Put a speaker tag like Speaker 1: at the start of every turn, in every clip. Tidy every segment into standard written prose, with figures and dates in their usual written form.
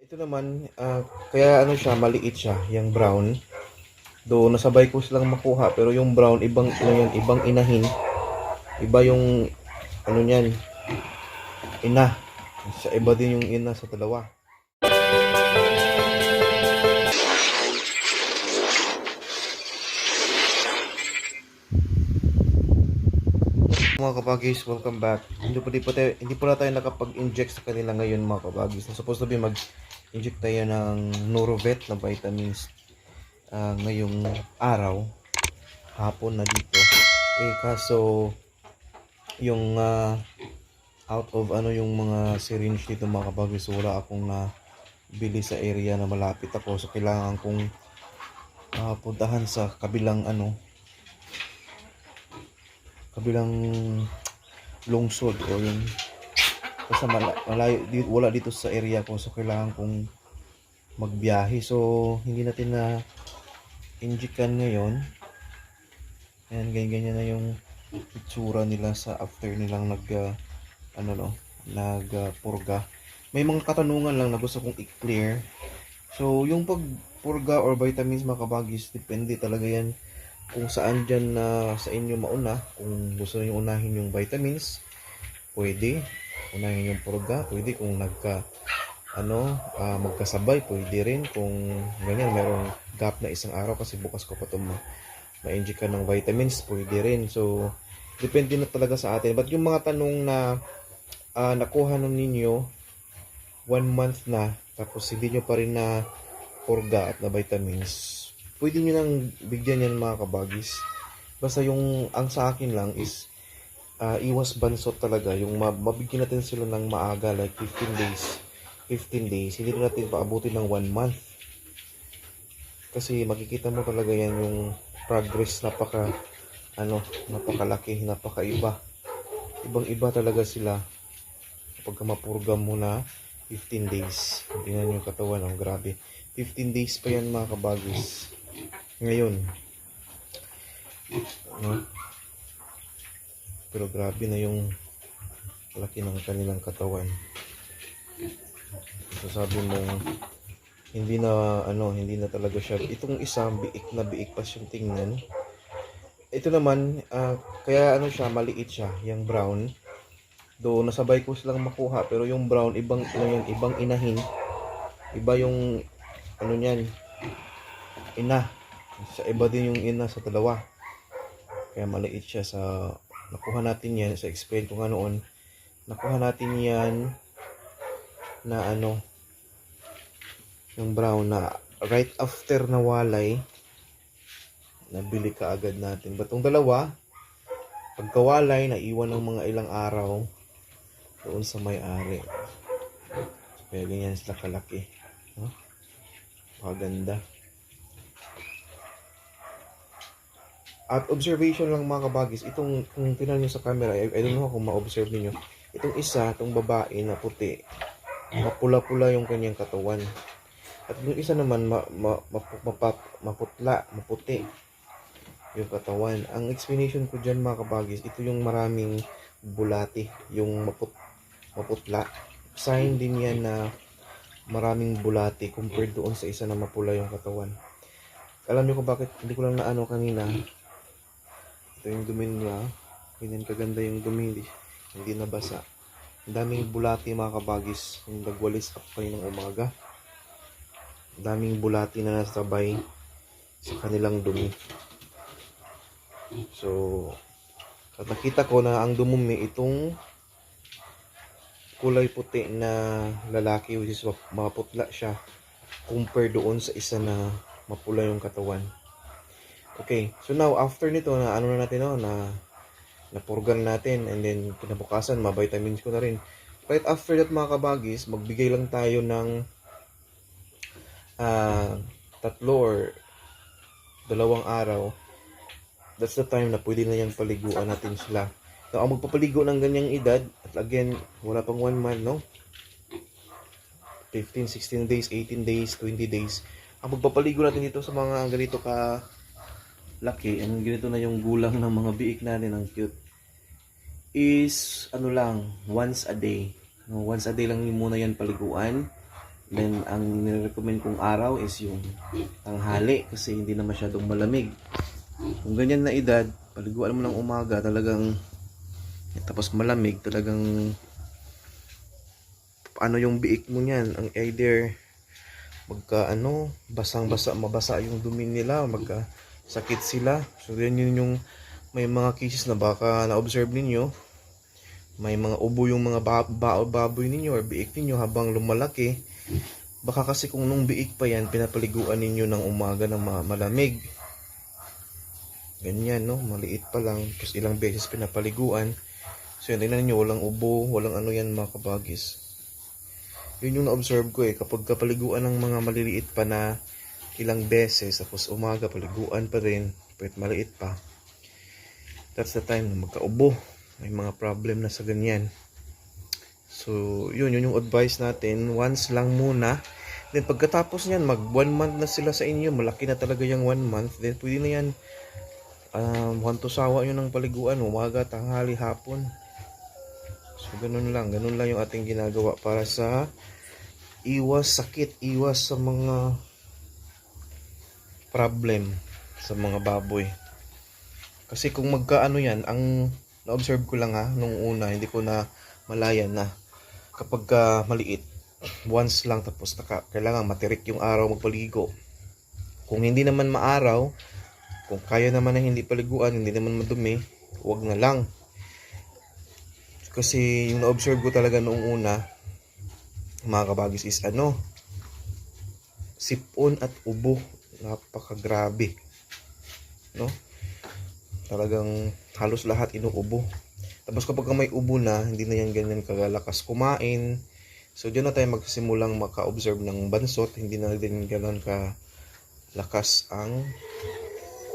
Speaker 1: Ito naman, kaya ano siya, maliit siya, yung brown. Do nasabay ko silang makuha, pero yung brown, ibang ano yun, ibang inahin. Iba yung ano niyan, ina. Sa iba din yung ina sa dalawa. Mga kabagis, welcome back. Hindi pala tayo nakapag-inject sa kanila ngayon mga kabagis. Na supposed to be mag-inject tayo ng Norovet na vitamins ngayong araw, hapon na dito. Kaso yung out of ano yung mga syringe dito mga kabagis, wala akong na bili sa area na malapit ako. So kailangan kong puntahan sa kabilang lungsod o yung basta malayo wala dito sa area ko, so kailangan kong magbiyahe, so hindi natin na injectan ngayon. Ayan, ganyan na yung itsura nila sa after nilang purga. May mga katanungan lang na gusto kong i-clear. So yung pagpurga or vitamins mga kabagis, depende talaga yan kung saan dyan na sa inyo mauna. Kung gusto niyo unahin yung vitamins, pwede. Unahin yung purga, pwede. Kung magkasabay, pwede rin. Kung ganyan, merong gap na isang araw kasi bukas ko pa ito ma-inject ka ng vitamins, pwede rin. So, depende na talaga sa atin. But yung mga tanong na nakuha nun ninyo 1 month na, tapos hindi nyo pa rin na purga at na vitamins, pwede nyo nang bigyan yan mga kabagis. Basta ang sa akin lang is iwas bansot talaga. Yung mabigyan natin sila ng maaga, like 15 days. 15 days, hindi natin paabutin ng 1 month. Kasi makikita mo talaga yan yung progress, napakalaki, napakaiba. Ibang-iba talaga sila kapag mapurga mo na 15 days. Tingnan nyo yung katawan, grabe. 15 days pa yan mga kabagis. Ngayon, pero grabe na yung laki ng kanilang katawan. So sabi mo, hindi na talaga siya. Itong isa, biik pa siyang tingnan. Ito naman, kaya siya, maliit siya, yung brown. Do nasabay ko silang makuha, pero yung brown, ibang inahin. Iba yung niyan, ina. Sa iba din yung ina sa dalawa. Kaya maliit siya. Nakuha natin yan, sa explain ko nga noon, nakuha natin yan na yung brown na right after na walay, nabili ka agad natin. Batong dalawa, pagkawalay, naiwan ng mga ilang araw doon sa may-ari. Kaya ganyan sila kalaki. Paganda. At observation lang mga kabagis, kung tinan nyo sa camera, I don't know kung ma-observe niyo. Itong isa, itong babae na puti, mapula-pula yung kanyang katawan. At yung isa naman, maputi yung katawan. Ang explanation ko dyan mga kabagis, ito yung maraming bulati, yung maputla. Sign din yan na maraming bulati compared doon sa isa na mapula yung katawan. Alam niyo kung bakit hindi ko lang kanina. Ito yung dumi niya. Ganyan kaganda yung dumi, hindi nabasa. Ang daming bulati mga kabagis. Yung nagwalis up kayo ng umaga, daming bulati na nasabay sa kanilang dumi. So, at nakita ko na ang dumumi itong kulay puti na lalaki, which is maputla siya compare doon sa isa na mapula yung katawan. Okay, so now after nito na na natin na napurgan natin, and then kinabukasan ma-vitamins ko na rin. Right after that mga kabagis, magbigay lang tayo ng 3 or 2 araw. That's the time na pwede na yung paliguan natin sila. So, ang magpapaligo ng ganyang edad, at again, wala pang 1 month, no? 15, 16 days, 18 days, 20 days. Ang magpapaligo natin dito sa mga ganito ka laki, and ganito na yung gulang ng mga biik natin, ang cute, is lang, once a day. No, once a day lang muna yan paliguan. Then, ang nire-recommend kong araw is yung tanghali kasi hindi na masyadong malamig. Kung ganyan na edad, paliguan mo ng umaga, talagang tapos malamig, talagang ano yung biik mo niyan, ang either basang-basa, mabasa yung dumi nila, sakit sila. So, yun yung may mga cases na baka na-observe ninyo, may mga ubo yung mga baboy ninyo or biik ninyo habang lumalaki. Baka kasi kung nung biik pa yan, pinapaliguan ninyo ng umaga ng malamig. Ganyan, no? Maliit pa lang. Tapos ilang beses pinapaliguan. So, yun, tingnan ninyo, walang ubo, walang ano yan mga kabagis. Yun yung na-observe ko kapag kapaliguan ng mga maliliit pa na ilang beses, tapos umaga paliguan pa rin, kahit maliit pa. That's the time na magkaubo. May mga problem na sa ganyan. So, yun yung advice natin. Once lang muna. Then, pagkatapos niyan, mag 1 month na sila sa inyo. Malaki na talaga yung 1 month. Then, pwede na yan. Sawa yun ng paliguan. Umaga, tanghali, hapon. So, ganun lang. Ganun lang yung ating ginagawa para sa iwas sakit. Iwas sa mga problem sa mga baboy. Kasi kung magkaano yan, ang na-observe ko lang nung una, hindi ko na malayan na kapag maliit, once lang tapos kailangan matirik yung araw magpaligo. Kung hindi naman maaraw, kung kaya naman na hindi paliguan, hindi naman madumi, huwag na lang. Kasi yung na-observe ko talaga noong una, mga kabagis, is sipon at ubo. Napakagrabe. No? Talagang halos lahat inuubo. Tapos kapag may ubo na, hindi na yan ganyan kagalakas kumain. So diyan na tayo magsimulang maka-observe ng bansot. Hindi na din ganoon kalakas ang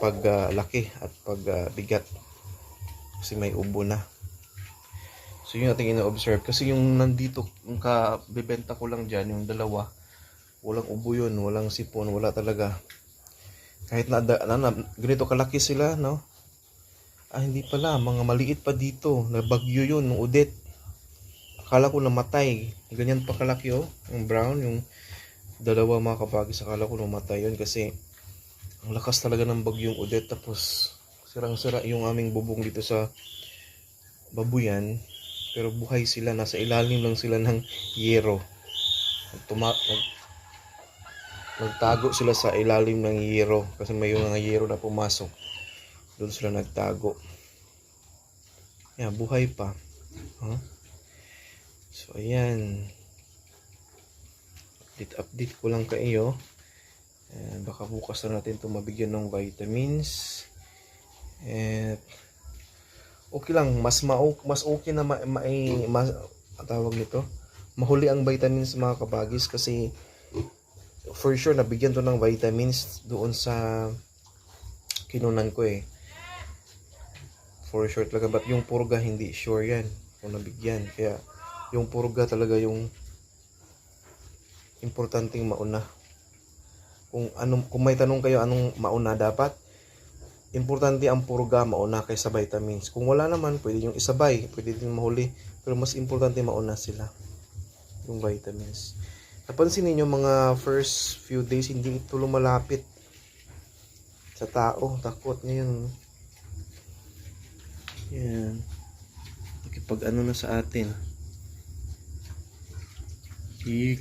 Speaker 1: paglaki at pagbigat. Kasi may ubo na. So yun natin ina-observe. Kasi yung nandito, yung kabibenta ko lang dyan, yung dalawa, walang ubo yun, walang sipon, wala talaga. Kahit ganito kalaki sila, no? Hindi pala, mga maliit pa dito. Nabagyo yun, nung udet. Akala ko namatay. Ganyan pa kalaki, yung brown, yung dalawa mga kabagis. Akala ko namatay yun kasi ang lakas talaga ng bagyong udet. Tapos sirang-sira yung aming bubong dito sa babuyan. Pero buhay sila, nasa ilalim lang sila ng yero. Nagtago sila sa ilalim ng yero kasi may mga yero na pumasok. Doon sila nagtago. Yan, buhay pa. So, ayan. Update ko lang kayo. Baka bukas na natin ito mabigyan ng vitamins. Okay lang. Mas okay na tawag nito. Mahuli ang vitamins mga kabagis kasi for sure nabigyan to ng vitamins doon sa kinunan ko for sure talaga, but yung purga hindi sure yan kung nabigyan, kaya yung purga talaga yung importanteng mauna. Kung may tanong kayo anong mauna dapat, importante ang purga mauna kaysa vitamins. Kung wala naman, pwede yung isabay, pwede din mahuli, pero mas importante mauna sila yung vitamins. Napansin niyo mga first few days hindi ito lumalapit sa tao, takot ngayon. Yan. Pag na sa atin. Tik.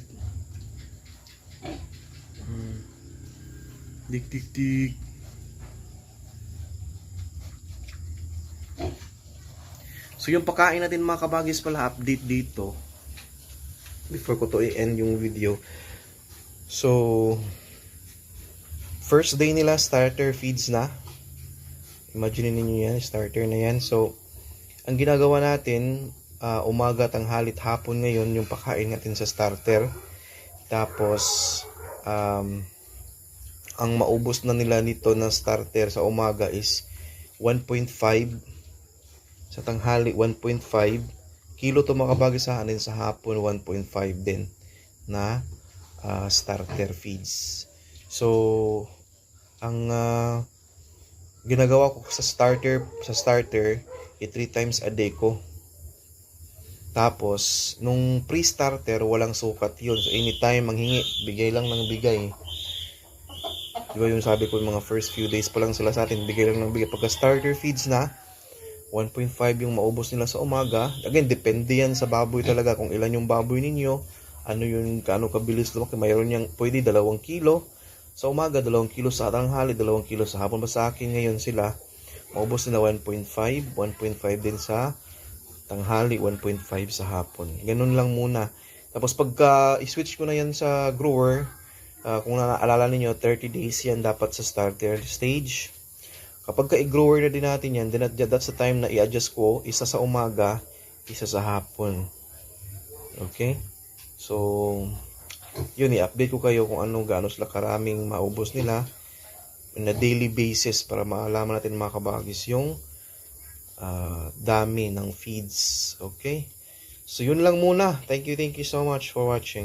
Speaker 1: Tik. So yung pagkain natin mga kabagis pala, update dito. Before ko to i-end yung video. So, first day nila, starter feeds na. Imagine niyo yan, starter na yan. So, ang ginagawa natin, umaga, tanghalit, hapon ngayon, yung pakain natin sa starter. Tapos, ang maubos na nila nito na starter sa umaga is 1.5. Sa tanghali, 1.5 kilo to makabagi sa akin. Sa hapon, 1.5 din na starter feeds. So, ang ginagawa ko sa starter 3 times a day ko. Tapos, nung pre-starter, walang sukat yun. So, anytime manghingi, bigay lang ng bigay. Di ba yung sabi ko, yung mga first few days pa lang sila sa atin, bigay lang ng bigay. Pagka starter feeds na, 1.5 yung maubos nila sa umaga. Again, depende yan sa baboy talaga. Kung ilan yung baboy ninyo, ano yung kaano kabilis lumaki. Mayroon yang pwede 2 kilo sa umaga, 2 kilo sa tanghali, 2 kilo sa hapon. Basta sa akin ngayon sila, maubos nila 1.5 din sa tanghali, 1.5 sa hapon. Ganun lang muna. Tapos pagka i-switch ko na yan sa grower, kung naaalala niyo 30 days yan dapat sa starter stage. Kapag ka-grower na din natin yan, then that's the time na i-adjust ko, isa sa umaga, isa sa hapon. Okay? So, yun, i-update ko kayo kung gaano sila karaming maubos nila on a daily basis para maalaman natin mga kabagis yung dami ng feeds. Okay? So, yun lang muna. Thank you so much for watching.